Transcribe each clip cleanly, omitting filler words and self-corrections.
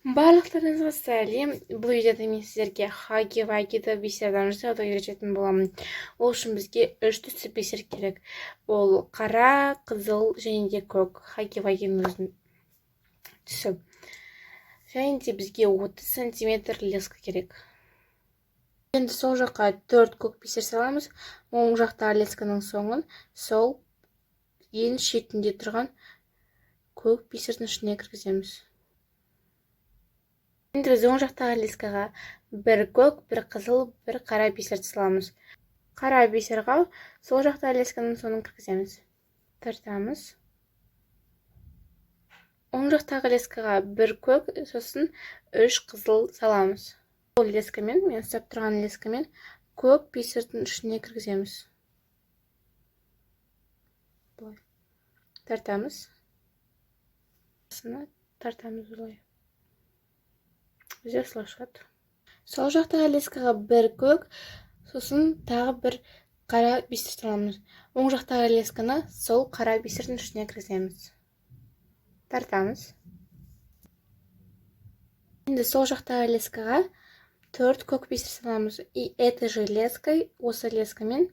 Барлықтарыңызға сәлем. Бұл видеода мен сіздерге хаги-вагиді бисерден жасауды үйрететін боламын. Ол үшін бізге 3 түсті бисер керек. Ол қара, қызыл және де көк. Хаги-вагидің өзінің түсі. Және де бізге 30 сантиметр леска керек. Енді сол жаққа 4 көк бисер саламыз. Оң жақтағы лесканың соңын сол ең шетінде тұрған көк бисердің ішіне кіргіземіз. Енді біз оң жақтағы лескаға бір көк, бір қызыл, бір қара бисерді саламыз. Қара бисерға сол жақтағы лесканың соңын кіргіземіз. Тартамыз. Оң жақтағы лескаға бір көк, сосын 3 қызыл саламыз. Бұл лескамен, мен ұстап тұрған лескамен көк бисердің ішіне кіргіземіз. Тартамыз. Тартамыз олай. Здесь лошадь. Сол жақтағы лескаға бір көк, сосын тағы бір қара бисер саламыз. Оң жақтағы лесканы сол қара бисердің ішіне кіргіземіз. Тартамыз. Енді сол жақтағы лескаға 4 көк бисер саламыз. И этой же леской, осы лескамен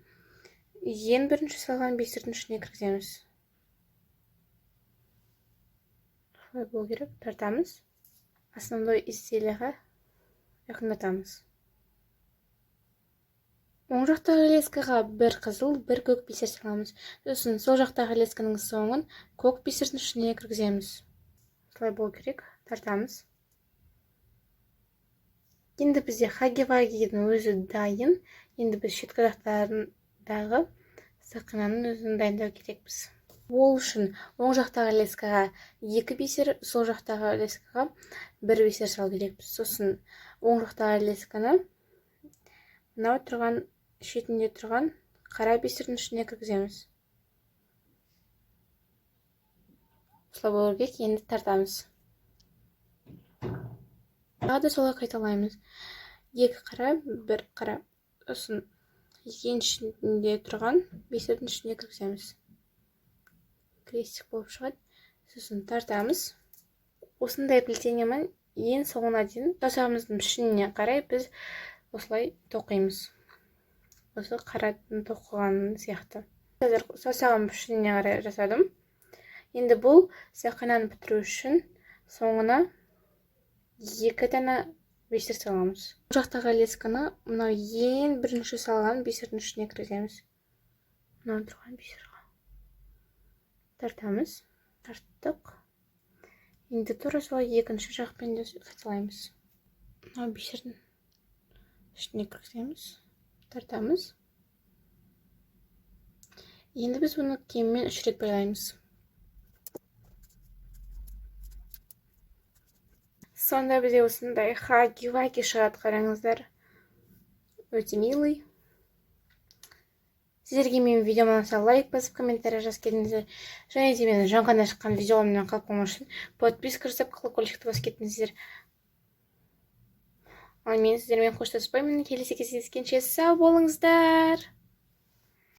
ең бірінші салған бисердің ішіне кіргіземіз. Солай болу керек. Тартамыз. Основной изделияға жақындатамыз. Оң жақтағы лескаға бір қызыл, бір көк бисер саламыз. Сосын сол жақтағы лесканың соңын көк бисердің ішіне кіргіземіз. Солай болу керек. Тартамыз. Енді бізде хаги-вагидің өзі дайын. Енді біз шеткі жақтарындағы сақинаның өзін дайындау керекпіз. Ол үшін оң жақтағы лескаға 2 бисер, сол жақтағы лескаға 1 бисер салу керекпіз. Сосын оң жақтағы лесканы мынау тұрған шетінде тұрған қара бисердің ішіне кіргіземіз. Солай болу керек. Енді тартамыз. Тағы да солай қайталаймыз. 2 қара, 1 қара. Сосын екіншісінде тұрған бисердің ішіне кіргіземіз. Крестик болып шығады. Сосын тартамыз. Осындай плетениемен ең соңына дейін саусағымыздың пішініне қарай біз осылай тоқимыз. Осы қаратын тоқыған сияқты. Қазір саусағым пішініне қарай жасадым. Енді бұл сақинаны бітіру үшін соңына 2 дана бисер саламыз. Бұл жақтағы лесканы мынау ең бірінші салған бисердің ішіне кіргіземіз. Мынау тұрған бисерға. Тартамыз. Тарттық. Енді тура солай екінші жақпен де қайталаймыз. Мынау бисердің ішіне кіргіземіз. Тартамыз. Енді біз оны кеммен 3 рет байлаймыз. Сонда бізде осындай хаги-ваги шығады, қараңыздар. Өте милый. Сіздерге менің видеома ұнаса лайк басып, комментарий жазып кетіңіздер. Және де менің жаңадан шыққан видеоларымнан қалып қоймау үшін подписка жасап, колокольчикті басып кетіңіздер. Ал мен сіздермен қоштаспаймын. Келесі кездескенше сау болыңыздар.